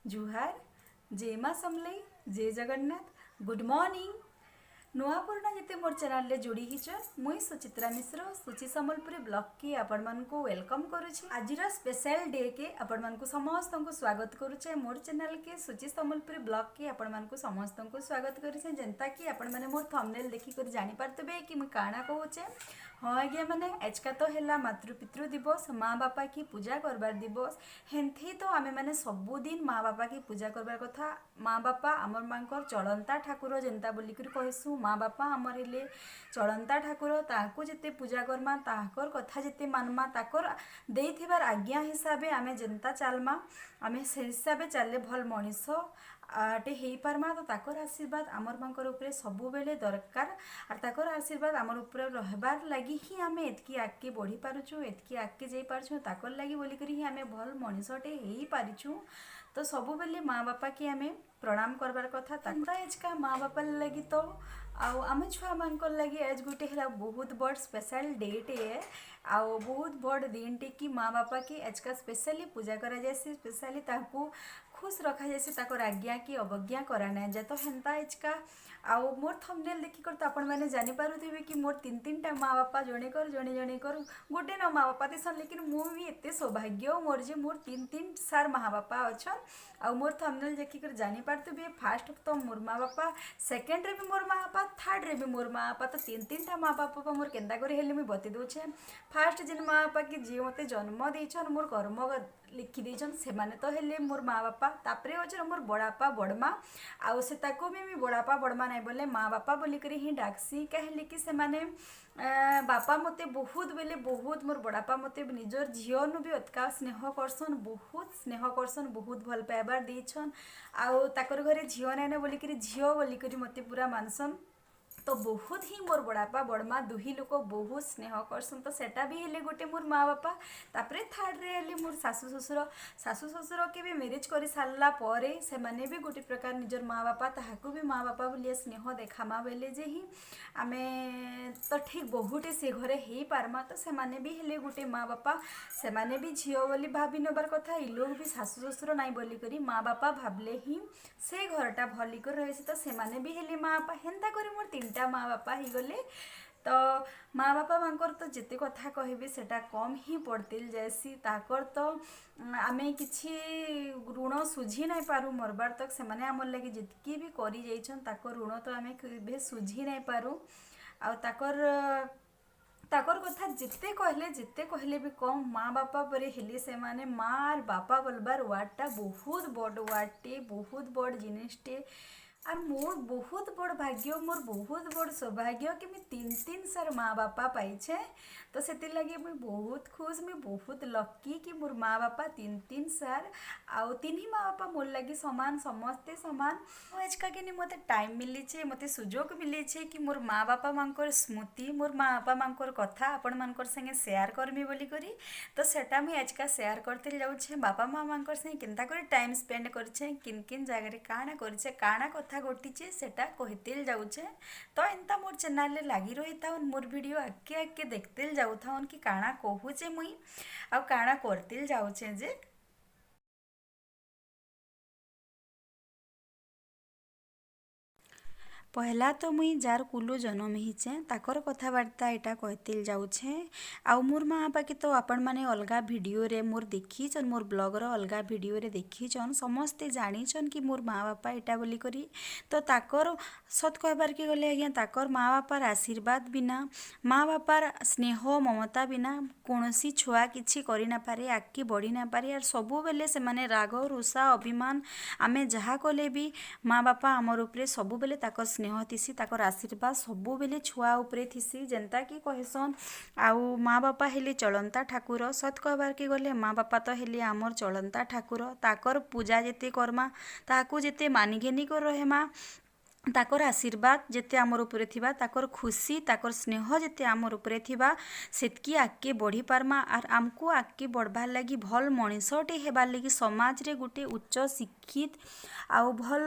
जुहार जय माँ समलई जय जगन्नाथ गुड मॉर्निंग नुआ पुराना जिते मोर चैनल रे जोड़ी हिचन मुई सुचित्रा मिश्र सुचि संबलपुरी ब्लॉग की आपण मन को वेलकम करुछि। आजिर स्पेशल डे के आपण मन को समस्त को स्वागत करुचे मोर चैनल के सुचि संबलपुरी ब्लॉग के आपण मन को समस्त को स्वागत करुचे। जनता कि आपण माने मोर थंबनेल देखि कर जानि पारतबे कि मैं काना कहूचे। हाँ आज्ञा मैंने आजका तो है मातृपितृ दिवस माँ बापा की पूजा करबार दिवस हेन्थी तो आमे मैंने सबुदिन माँ बापा की पूजा करबार कथा। माँ बापा आमर मांकर चलंता ठाकुर जेनता बोलिकर कहसु माँ बापा आमर हेले चलंता ठाकुर ताकू जिते पूजा करमा ताकर कथा जिते मानमा ताकर देइथिबार आज्ञा हिसाबे आमे जेनता चलमा आमे से हिसाबे चले भल मनीष आटे हो पार्मा। तो ताकर आशीर्वाद आमर मांकर उपरे सबु बेले दरकार और ताकर आशीर्वाद आमर उपरे रहबार लगी ही आमे एतकी आगे बढ़ी पारुछु एतकी आगे जाई पारुछु ताकर लगी बोली करी ही आमे भल मनीषटे हो पारिछु। तो सबु बेले माँ बापा की आमे प्रणाम करबार कथा ताकरा एजका माँ बापा लगी। तो आउ आमे छुआ मानकर लगी आज गोटे है बहुत बड़ स्पेशल डेट है आउ बहुत बड़ दिन टे कि माँ बापा की आजका स्पेशली पूजा करा जायसी स्पेशली ताकू खुश रखा जायसी ताकर आज्ञा की अवज्ञा करा ना जाए। तो हेन्ता आजका आउ मोर थंबनेल देखिकर तो आपण मैंने जानी पारुथिबे कि मोर तीन तीन टा माँ बापा जणे कर गोटे न माँ बापा दिसन लेकिन मु भी एते सौभाग्य मोर जे मोर तीन तीन सार माँ बापा अच्छन। आउ मोर थंबनेल देखिकर जानी पारुथिबे फास्ट तो मोर माँ बापा सेकेंड रे भी मोर माँ बापा थर्ड रे भी मोर माँ बापा। तो तीन तीन टा माँ बापा मोर केन्दा करे हेले मुई बते दउछे। फास्ट जिन माँ बापा कि जी मते जन्म देछन मोर कर्म लिखि देछन से माने तो हेले मोर माँ बापा तापरे अछन मोर बड़ापा बड़मा आउ से ताको भी बड़ापा बड़मा नहीं बोले माँ बापा बोली करी ही डाकसी कहले कि से माने बापा मते बहुत बेले बहुत मोर बड़ापा मते निजर झील भी अतका स्नेह करसन बहुत भल पाइबार देछन आउ ताकर घरे झील नाइन बोली करी झील बोली करी मते पूरा मानसन। तो बहुत ही मोर बड़ापा बड़मा दुही लोक बहुत स्नेह करसन। तो सेटा भी हेले गोटे मोर माँ बापा तापरे थर्ड रे हेले मोर सासु ससुर के भी मैरिज कर सारा पर से माने भी गोटे प्रकार निजर माँ बापा ताहाकू भी माँ बापा बोलिए स्नेह देखामा बेले जे ही आमे तो ठीक बहुटे से घरे ही पारमा। तो से माने भी हेले गोटे माँ बापा से माने भी झील बोली भाभी नबार कथा इ लोग भी सासु ससुर नाई बोली करी माँ बापा भाबले ही से घरटा भली कर रही। तो से माने भी हेले माँ बापा हेन्ता करी मोर तीनटा माँ बापा ही गले। तो माँ बापा मांकर तो जिते कथा कहबी सेटा कम ही पड़तिल जैसी ताकर तो आमे किछि ऋण सुझी नहीं पारू मरबार तक से माने आमर लगी जितकी भी करी जाइछन ताकर ऋण तो आमे केबे सुझी नहीं पारू आ ताकर कथा जिते कहले भी कम माँ बापा परे हेले से माने माँ और बापा बोलबार वार्डटा बहुत बड़ वार्डटे बहुत बड़ जिनिसटे और मोर बहुत बड़ भाग्य मोर बहुत बड़ सौभाग्य कि मैं तीन तीन सार माँ बापा पाइछे। तो से लगे मुझे बहुत खुश मैं बहुत लक्की कि मोर माँ बापा तीन तीन सार आउ तीन ही माँ बापा मोर लगी समान समस्ते समान। आजका के मत टाइम मिली मत सुजोग मिली कि मोर माँ बापा मांकर स्मृति मोर माँ बापा मांकर कथा आपण मांकर संगे शेयर करमी बोली करी। तो सेटा मुझे आजका शेयर करते जाऊे बापा माँ मांकर संगे केनता करे टाइम स्पेंड करे किन किन जगह काना करे काना कथा घटीचे सेटा कहते जाऊे। तो एंता मोर चैनल लगी रही था मोर वीडियो आगे आगे देखते जाऊ था कि काना कहूचे मुई आ काना करते जाऊे जे। पहला तो मुई जार कुलू जन्म हिचे ताकर कथबार्ता यहाँ कहते जाऊे। आउ मोर माँ बापा के तो आपण मैंने अलग भिडियो रे मोर देखीचन मोर ब्लॉग रो अलग भिडियो रे देखीचन समस्ते जानीचन कि मोर माँ बापा यहाँ बोली करी। तो ताकर सत कहबार के गले आज्ञा ताकर माँ बापार आशीर्वाद बिना माँ बापार स्नेह ममता बिना कौनसी छुआ किछि करि ना पारे आगे बढ़ी ना पारे और सबु बेले से माने राग रुषा अभिमान आमे जहाँ कले भी माँ बापा आमर उपरे सबु बेले ताकर स्नेह थिसी ताकर आशीर्वाद सबु बेले छुआ उपरे थिसी जेनता कि कहसन। आउ माँ बापा हेले चलंता ठाकुर सत कहबार के गले माँ बापा तो हेले आमर चलंता ठाकुर ताकर पूजा जेते करमा ताकू जेते मानिघेनी कर रहेमा ताकर आशीर्वाद जेते आमर उपरे थिबा ताकर खुशी ताकर स्नेह जेते आमर उपरे थिबा सेतकी आगे बढ़ी पारमा आर आमको आगे बढ़बार लगी भल मनीषटे हेबार लगी समाज रे गुटे उच्च शिक्षित आउ भल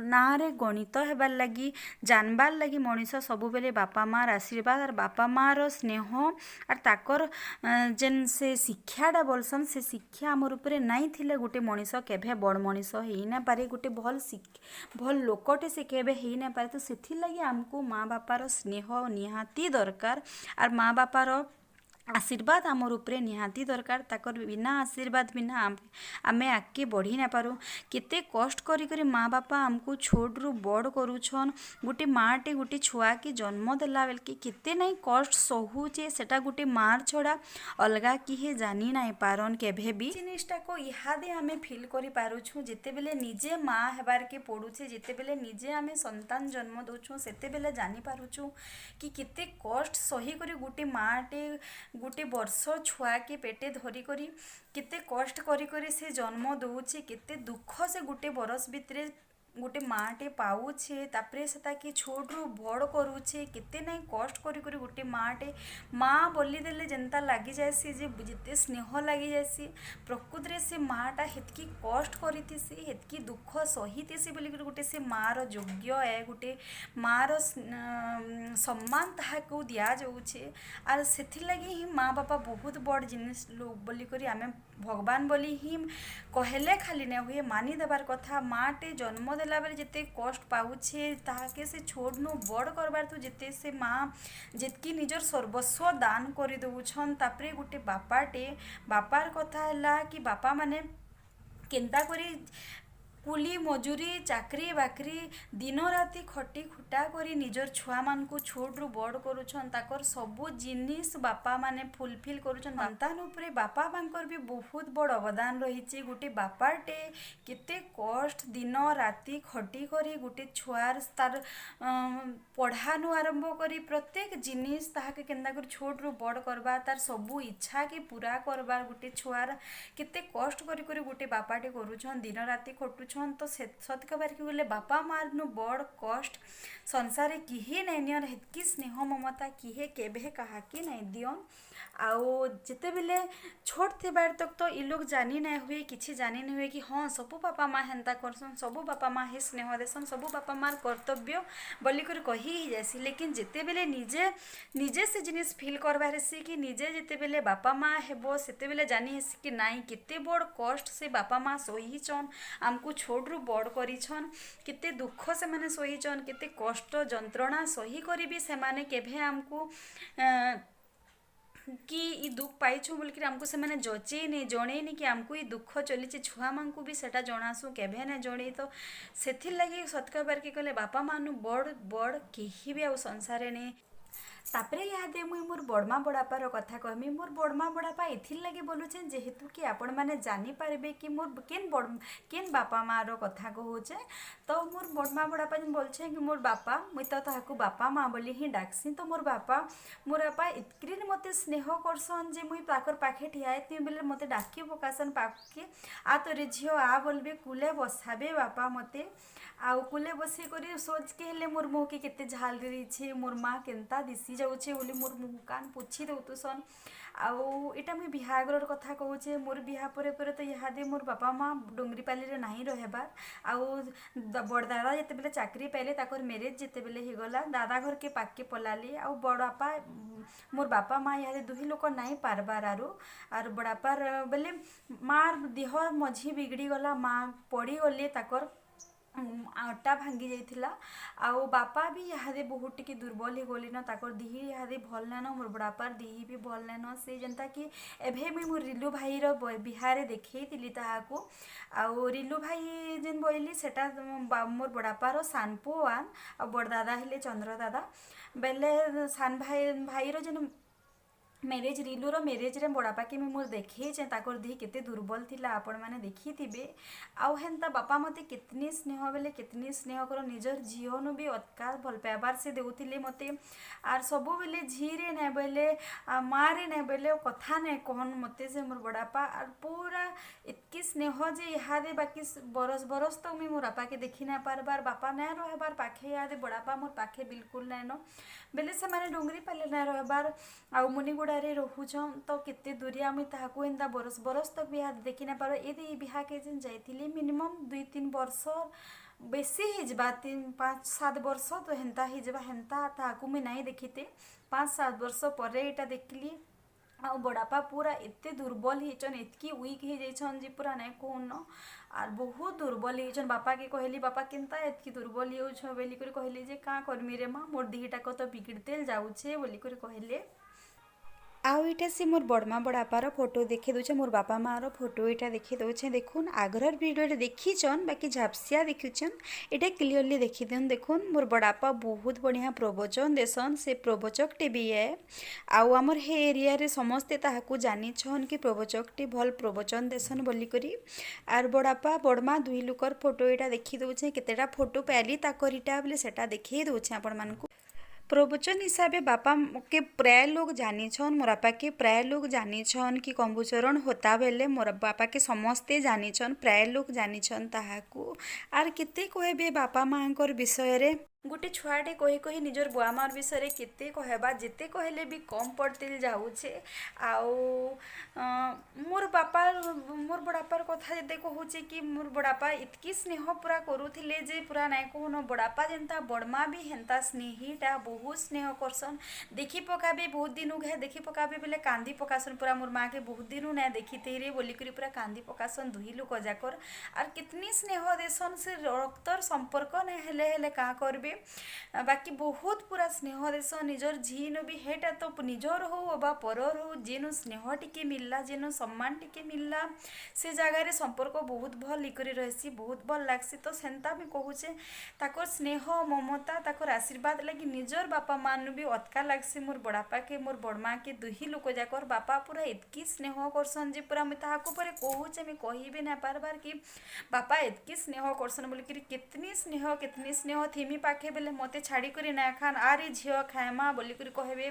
ना रे गणित हेबार लगी जानबार लगी मनीष सबु बेले बापा मार आशीर्वाद और बापा मार स्नेह और ताकर जेन से शिक्षाटा बोलसन से शिक्षा आमर उपरे नाई थिले गुटे मनीष केभे बड़ मनीष हेई ना पारे गुटे भल लोकटे से केबे हेई ना पारे तो सेथि लगी आमको माँ बापार स्नेह निहाती दरकार और माँ बापार आशीर्वाद आमर उपरे निहाती दरकार ताकर बिना आशीर्वाद बिना आमे आगे बढ़ी ना पारू केते कष्ट करी करी माँ बापा आमको छोट रु बड़ करूछन गुटे माँटे गुटे छुआ के जन्म देला बेल के केते नहीं कष्ट सहूचे सेटा गुटे मार छड़ा अलगा किहे जानी नाई पारन केभे भी जिनिसटा को इहादे आमे फील करी पारुछु जेते बेले निजे माँ हेबार के पड़ुछे जेते बेले निजे आमे संतान जन्म दउछु सेते बेले जानी पारुछु कि केते कष्ट सही करी गुटे माँटे गोटे वर्ष छुआ के पेटे धरी करी केते कष्ट करी करी से जन्म दउछे केते दुख से गोटे बरस भितरे गोटे माँटे पाउछे तापरे से ताके छोट रु बड़ करूछे केते नहीं कष्ट करी करी गोटे माँटे माँ बोली देले जेनता लगी जाएसी जे जिते स्नेह लगी जाएसी प्रकृत रे से माँटा हेतकी कष्ट करिथिसी हेतकी दुख सहिथिसी बोली गोटे से मार योग्य है गोटे मार सम्मान ताहाको दिया जाउछे आर सेथि लगी ही माँ बापा बहुत बड़ जिनिस लोग बोली करी आमे भगवान बोली ही कहले खाली नहीं हुए मानी देबार कथा माँटे जन्म देला बेले जेते कष्ट पाउछे ताहाके से छोड़ नु बड़ करबार तो जेते से माँ जेतकी निजर सर्वस्व दान कर दउछन तापरे गुटे बापाटे बापार कथा हला कि बापा माने केनता करी कुली मजूरी चाकरी बाकरी दिन राति खटी खुटा करी निजर छुआ मान को छोट रु बड़ करूछन ताकर सबु जिनिस बापा माने फुलफिल करूछन संतान उपरे बापा मानकर भी बहुत बड़ अवदान रही गोटे बापाटे केते कष्ट दिन राति खटी करी गोटे छुआर तार पढ़ानु आरंभ करी प्रत्येक जिनिस ताहाके केन्दा कर छोट रु बड़ करबा तार सबु इच्छा के पूरा करबार गोटे छुआर केते कष्ट करी करी गोटे बापाटे करूछन दिन राति खटु तो सत कबार के गले बापा मार नु बड़ कष्ट संसारे किहे नहीं नियन हेतकी स्नेह ममता किहे केभे कहा के नहीं दियन आउ जिते बेले छोट थे बार तक तो इ लोग जानी नहीं हुए किसी जानी नहीं हुए कि हाँ सबू बापा माँ हेन्ता करसन सबू बापा माँ हे स्नेह देसन सबू बापा मार कर्तव्य बोली कर कही ही जासी लेकिन जिते बेले निजे निजे से जिनिस फील करबार हेसी कि निजे जिते बेले बापा माँ हेबो सेते बेले जानी हेसी कि नाई केते बड़ कष्ट से बापा माँ सहीचन आमको छोट रु बड़ करिछन केते दुख से माने सहीचन केते कष्ट जंत्रणा सही करी भी से माने केभे आमको कि ई दुख पाइछु बोलकर आमको से मैंने जचे नहीं जड़े नहीं कि आमको ये दुख चली छुआ मान को भी सेटा जनासु केभे नहीं जड़े तो से लगे सतक बार के कहले बापा मानु बड़ बड़ कहीं भी आ संसार नहीं तापरे इहादे मुई मोर बड़मा बड़ापार कथा कहमी मोर बड़मा बड़ापा एथिर लगे बोलुछें जेहेतु कि आपण माने जानी पारबे कि मोर केन बापा मार कथा कहूचे तो मोर बड़मा बड़ापा जन बोलछे कि मोर बापा मुई तो ताहाकू बापा माँ बोली ही डाकसी तो मोर बापा इतक्री मते स्नेह करसन जे मुई ताकर पाखे ठियाइती बेले मते डाकी पकासन पाखे आ तोरे झियो आ बोलबे कुले बसाबे बापा मते आउ कुले बसी करी सोच के हेले मोर मुह के केते झाल रही मोर माँ केनता दिसी जाऊे बोली मोर मुह कान पोछी दउतुसन आउ एटा मुई बिहागर कथा कहूचे मोर बिहा परे परे तो इहादे मोर बापा माँ डोंगरीपाली रे नाही रहबार आउ बड़ दादा जेते बेले चाकरी पाइले ताकर मैरेज जेते बेले ही गला दादा घर के पाके पलाली आउ बड़ापा मोर बापा माँ इहादे दुही लोक नाही पारबार आर बड़ापार बेले मार देह मझी बिगड़ी गला माँ पड़ी गले ताकर आटा भांगी जाइथिला आउ बापा भी इहादे बहुत टिके दुर्बल हो गली न ताकर दिही इहादे भल नाइन मोर बड़ापार दिही भी भल नाइन से जेनता कि एभे मुई मोर रिलु भाई रो बिहारे देखैतिली ताहाको आउ रिलु भाई जेन बोइली सेटा मोर बड़ापार सान पुआन आ बड़ दादा हेले चंद्र दादा बेले सान भाई रो जेन ମ୍ୟାରେଜ୍ ରିଲୁର ମ୍ୟାରେଜ୍ରେ ବଡ଼ବାପାକେ ମୁଇଁ ମୋର୍ ଦେଖେଇଛେଁ ତାକର୍ ଦିହି କେତେ ଦୁର୍ବଲ୍ ଥିଲା ଆପଣମାନେ ଦେଖିଥିବେ। ଆଉ ହେନ୍ତା ବାପା ମତେ କେତନି ସ୍ନେହ ବେଲେ କେତନି ସ୍ନେହ କର ନିଜର୍ ଝିଅନୁ ବି ଅତ୍କା ଭଲ୍ ପାଏବାର୍ ସେ ଦେଉଥିଲେ ମତେ। ଆର୍ ସବୁବେଲେ ଝିରେ ନାଇଁ ବୋଇଲେ ମାରେ ନାଇଁ ବୋଇଲେ କଥା ନାଇଁ କହନ୍ ମତେ ସେ ମୋର୍ ବଡ଼ବାପା। ଆର୍ ପୁରା ଏତ୍କି ସ୍ନେହ ଯେ ଇହାଦେ ବାକି ବରସ୍ ବରସ୍ ତକ୍ ମୁଇଁ ମୋର୍ ବାପାକେ ଦେଖି ନାଇଁ ପାର୍ବାର୍ ବାପା ନାଇଁ ରହେବାର୍ ପାଖେ ଇହାଦେ ବଡ଼ବାପା ମୋର୍ ପାଖେ ବିଲକୁଲ୍ ନାଇଁନ ବେଲେ ସେମାନେ ଡୁଙ୍ଗରି ପାଲେ ନାଇଁ ରହେବାର୍ ଆଉ ମୁନିଗୁଡ଼ାରେ ରହୁଛନ୍ ତ କେତେ ଦୁରିଆ ମୁଇଁ ତାହାକୁ ଏନ୍ତା ବରସ୍ ବରସ୍ ତକ୍ ବି ଇହାଦେ ଦେଖି ନାଇଁ ପାର। ଏଦେ ଇ ବିହାକେ ଯେନ୍ ଯାଇଥିଲି ମିନିମମ୍ 2-3 ବର୍ଷ ବେଶୀ ହେଇଯିବା 5-7 ବର୍ଷ ତ ହେନ୍ତା ହେଇଯିବା ହେନ୍ତା ତାହାକୁ ମୁଇଁ ନାଇଁ ଦେଖିତେ 5-7 ବର୍ଷ ପରେ ଏଇଟା ଦେଖିଲି। ଆଉ ବଡ଼ବାପା ପୁରା ଏତେ ଦୁର୍ବଲ୍ ହେଇଛନ୍ ଏତ୍କି ୱିକ୍ ହେଇଯାଇଛନ୍ ଯେ ପୁରା ନାଇଁ କହୁନ। ଆର୍ ବହୁତ୍ ଦୁର୍ବଲ୍ ହେଇଛନ୍ ବାପାକେ କହିଲି ବାପା କେନ୍ତା ଏତ୍କି ଦୁର୍ବଲ୍ ହେଇଯାଉଛ ବୋଲିକରି କହିଲେ ଯେ କାଁ କର୍ମି ରେ ମା ମୋର୍ ଦିହିଟାକ ତ ବିଗିଡ଼ତେଲ୍ ଯାଉଛେ ବୋଲିକରି କହିଲେ। ଆଉ ଏଇଟା ସେ ମୋର୍ ବଡ଼ମା ବଡ଼ବାପାର ଫଟୋ ଦେଖେଇ ଦଉଛେ ମୋର୍ ବାପା ମାଆର ଫଟୋ ଏଇଟା ଦେଖେଇ ଦଉଛେ ଦେଖୁନ୍ ଆଗରର୍ ଭିଡ଼ିଓରେ ଦେଖିଛନ୍ ବାକି ଝାପସିଆ ଦେଖିଛନ୍ ଏଇଟା କ୍ଲିୟରଲି ଦେଖି ଦିଅନ୍। ଦେଖୁନ୍ ମୋର୍ ବଡ଼ବାପା ବହୁତ୍ ବଢ଼ିଆ ପ୍ରବଚନ୍ ଦେସନ୍ ସେ ପ୍ରବଚକଟେ ବି ଏ। ଆଉ ଆମର୍ ହେ ଏରିଆରେ ସମସ୍ତେ ତାହାକୁ ଜାନିଛନ୍ କି ପ୍ରବଚକଟେ ଭଲ୍ ପ୍ରବଚନ୍ ଦେସନ୍ ବୋଲିକରି। ଆର୍ ବଡ଼ବାପା ବଡ଼ମା ଦୁହି ଲୁକର୍ ଫଟୋ ଏଇଟା ଦେଖି ଦଉଛେ କେତେଟା ଫଟୋ ପାଇଲି ତାକର୍ ଇଟା ବୋଲେ ସେଟା ଦେଖେଇ ଦଉଛେ ଆପଣମାନଙ୍କୁ। प्रवचन हिसाबे बापा के प्राय लोग जानिछन मोर बापा के प्राय लोग जानिछन कि कम्बुचरण होता बेले मोर बापा के समस्ते जानिछन प्राय लोग जानिछन ताहाकू। आर केते कहबे बापा माँकर विषय रे गोटे छुआटे कही कही निजर बुआ मार विषय केते कहबा जेते कहले भी कम पड़ते जाऊे। आउ मोर बापा मोर बड़ापार कथा जेते कहूचे कि मोर बड़ापा इतकी स्नेह पूरा करूथिले जे पूरा नाई कहून बड़ापा जेनता बड़मा भी हेन्ता स्नेहीटा बहुत स्नेह करसन। देखी पकाबे बहुत दिन घे देखी पकाबे बोले कांदी पकासन पूरा मोर माँ के बहुत दिन नाई देखी रे बोलिकरी पूरा कांदी पकासन दुही लोक जाकर। आर कितनी स्नेह देसन से रक्तर संपर्क नाई हेले हेले का करबे बाकी बहुत पूरा स्नेह देसन निजर झीन भी हेटा तो निजर हो बा परर हो जेनु स्नेह टिके मिलला जेनु सम्मान टिके मिलला से जगार संपर्क बहुत भल इकरी रहसी बहुत भल लागसी। तो सेन्ता भी कहूचे ताकर स्नेह ममता ताकर आशीर्वाद लगी निजर बापा मान भी अतका लागसी मोर बड़ापा के मोर बड़मा के दुही लोक जाकर बापा पूरा एतकी स्नेह करसन जे पूरा मुई ताहाको परे कहूचे मुई कहि भी ना पारबार कि बापा एतकी स्नेह करसन बोलिकरी केतनी स्नेह थिमी पाखे बेले मते छाड़ी करी ना खान आरे झियो खाएमा बोलिकरी कहबे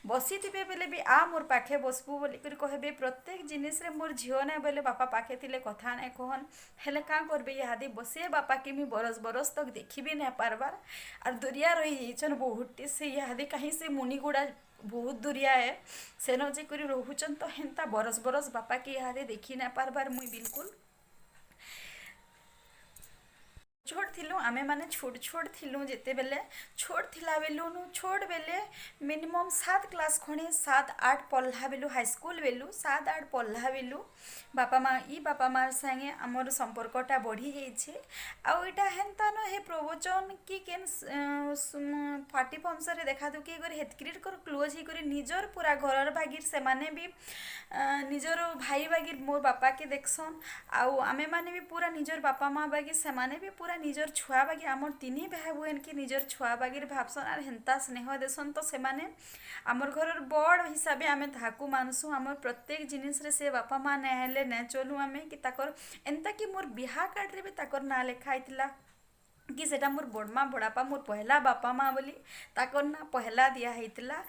बसीथिबे बेले भी आ मोर पाखे बसबू बोलिकरी कहबे प्रत्येक जिनिस रे मोर झियो ना बोले बापा पाखे थिले कथा ना कहन हेले का करबे इहादे बसे बापा के मी बरस बरस तक देखी भी ना पारबार। आर दुरिया रही जाइछन बहुटे से इहादे कहीं से मुनिगुड़ा बहुत दुरिया है सेनो जे करी रहुचन तो हेन्ता बरस बरस बापा के इहादे देखी ना पारबार मुई बिल्कुल। छोट थिलु आमे माने छोट छोट थिलु जेते बेले छोट थिला बेलु छोट बेले मिनिमम 7 क्लास खणे 7-8 पढ़ला बेलु हाई स्कूल बेलु 7-8 पढ़ला बेलु बापा मार संगे आमर संपर्कटा बढ़ी जाइछे। आउ इटा हेन्ता न हे प्रवचन कि केन पार्टी फंक्शन देखा दुखी कर हेतक्रिट कर क्लोज ही कर निजर पूरा घरर भागिर से माने भी निजर भाई बागिर मोर बापा के देखसन। आउ आमे माने भी पूरा निजर बापा माँ बागिर से माने भी पूरा निजर छुआ बागी आमर तीन भाई बहन के निजर छुआ बागिर भावसन आर हेन्ता स्नेह देसन। तो से माने आमर घर बड़ हिसाब आमे ताहाकू मानसु आमर प्रत्येक जिनिस रे से बापा माँ ना हेले ना चलू आमे कि ताकर एंता कि मोर बिहा कार्ड रे भी ताकर ना लेखा आइतिला कि सेटा मोर बड़मा बड़ापा मोर पहला बापा माँ बोली ताकर ना पहला दिया हेतिला।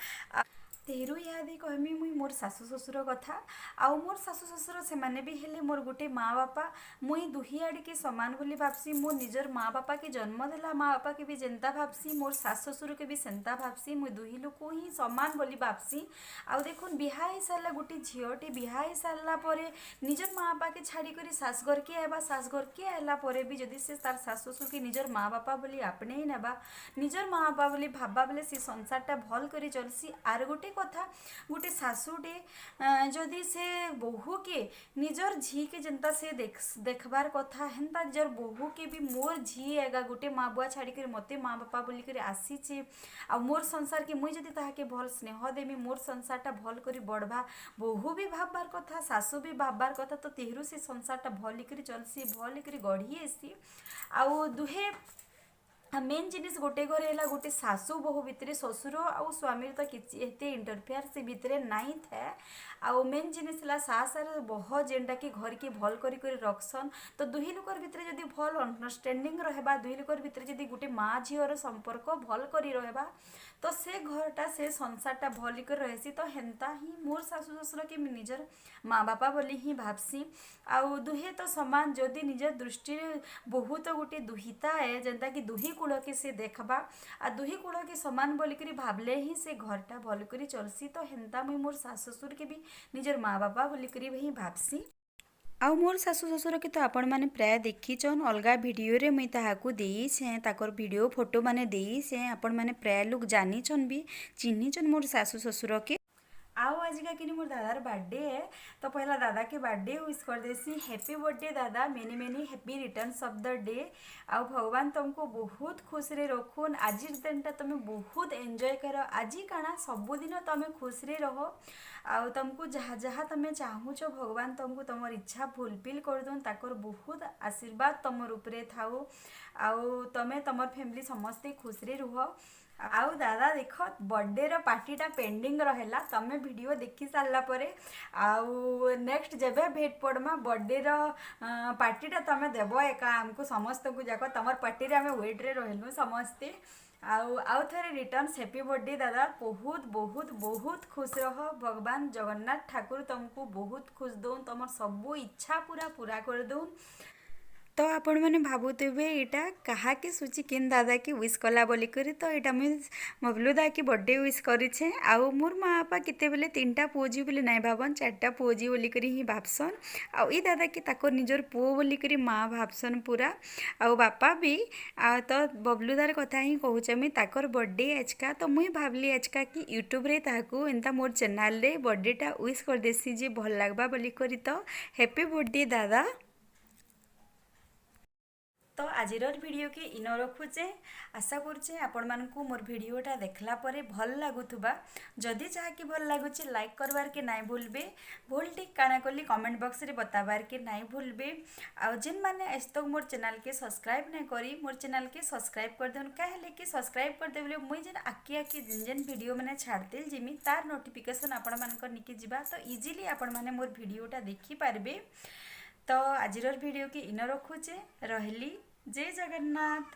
तेहरू इहादे कहमी मुई मोर सासु ससुर कथा आउ मोर सासु ससुर से माने भी हेले मोर गोटे माँ बापा मुई दुही आड़ी के समान बोली भाबसी मोर निजर माँ बापा के जन्म देला माँ बापा के भी जेन्ता भाबसी मोर सासु ससुर के भी सेन्ता भाबसी मुई दुही लोक ही समान बोली भाबसी। आउ देखुन बिहा ही सारा गोटे झीटे बिहा ही सारा परे निजर माँ बापा के छाड़ी करी सास घर के आएबा सास घर के आइला परे भी जदि से तार सासु ससुर के निजर माँ बापा बोली आपणे ही नेबा निजर माँ बापा बोली भाबा बोले से संसारटा भल करी चलसी। आर गोटे कथा गोटे सासुटे जदि से बहु के निजर झी के जनता से देखबार कथा हेन्ता निजर बहु के भी मोर झी एगा गोटे माँ बुआ छाड़ी कर मते माँ बापा बोली कर आसीचे आ मोर संसार के मुई जदि ताहाके भल स्नेह देमी मोर संसारटा भल करी बढ़वा बहु भी भाबबार कथा सासु भी भाबबार कथा। तो तेहरू से संसारटा भल करी चलसी भल करी गढ़ी आसी आउ दुहे मेन जिनिस गोटे घर है गोटे सासू बहु भितर ससुर आउ स्वामी तो किसी एते इंटरफेयर से भितर नहीं थाए। आउ मेन जिनिस है सासार बह जेनटा कि घर की भल करी रखसन। तो दुही लोकर भितर जदि भल अंडरस्टैंडिंग रहबा दुही लोकर भितर जदि गोटे माँ झीर संपर्क भल करी रहबा तो से घरटा से संसारटा भल कर रहसी। तो हेन्ता ही मोर सासू ससुर कि निजर माँ बापा बोली ही भाबसी। आउ दुहे तो समान जदि निजर दृष्टि बहुत गोटे दुहिता है जेनता कि दुही कूल के से देखबा आ दुही कूल के समान बोलिक भाबले ही से घरटा भल कर चलसी। तो हेन्ता मुई मोर सासु ससुर के भी निजर माँ बापा बोलिक ही भाबसी। आउ मोर सासु ससुर के तो आपण मैंने प्राय देखीचन अलग वीडियो रे मुई ताहाकू देइछे ताकर वीडियो फोटो माने देइछे आपण मैंने प्राय लोग जानीचन भी चिन्हीचन मोर सासु ससुर के। आओ आज का कि मोर दादार बर्थडे है तो पहला दादा के बर्थडे विश कर देसी हैप्पी बर्थडे दादा many many happy returns of the day. आउ भगवान तुमको बहुत खुश रे रखुन आज दिनटा तुम बहुत एंजॉय कर आज काना सबुदिन तुम खुश रे रहो। आउ तुमको जहाँ जहाँ तुम चाहूच भगवान तुमको तुम इच्छा फुलफिल कर दून ताकर बहुत आशीर्वाद तुम ऊपर थाऊ। आउ तुम तुम फैमिली समस्ते खुश रे रुह। आउ दादा देख बर्थडे रो पार्टीटा पेंडिंग रहेला तमे वीडियो देखी सारला परे आउ नेक्स्ट जेबे भेट पड़मा बर्थडे रो पार्टीटा तमे देबो एका हमको समस्त को जाको तमर पार्टी रे हमें वेट रे रहलु समस्ते। आउ थरे रिटर्न्स हैप्पी बर्थडे दादा बहुत बहुत बहुत खुश रह भगवान जगन्नाथ ठाकुर तुमको बहुत खुश दौन तुम सबू इच्छा पूरा पूरा कर दौन। तो आपण मैंने भावुवे यहाँ कहा के सूची किन दादा की विश कला बोली करी तो यहाँ मुझे मबलू दा की बर्थडे विश करें। आउ मोर माँ बापा केते बेले 3टा पुओ झी बोली नहीं भावन 4टा पुओ झी बोली करी ही भाबसन। आउ ई दादा की ताको निजर पुओ बोली करी माँ भाबसन पूरा। आउ बापा भी तो बबलू दार कथा ही कहूचे मुई ताकर बर्थडे आजका तो मुई भावली आजका कि यूट्यूब रे ताकू एंता मोर चैनल रे बर्थडेटा विश कर देसी जे भल लागबा बोली करी। तो हैप्पी बर्थडे दादा। तो आजिर वीडियो के इन रखुचे आशा करुचे आपण मानकू मोर वीडियोटा देखला परे भल लागुथुबा जदि जहाँ कि भल लगुचे लाइक करवार के नाई भूलबे भूल ठीक काना कली कमेंट बॉक्स रे बताबार के नाई भूलबे। आउ जेन माने आज तक मोर चैनल के सब्सक्राइब नहीं करी मोर चैनल के सब्सक्राइब कर देन काहे कि सब्सक्राइब कर देबले मुई जेन आकी आकी जेन जेन वीडियो माने छाड़ते जिमी तार नोटिफिकेशन आपण मानकर निके जिबा तो इजीली आपण माने मोर वीडियोटा देखि पारबे। तो आजिर वीडियो के इन रखुचे रहली जय जगन्नाथ।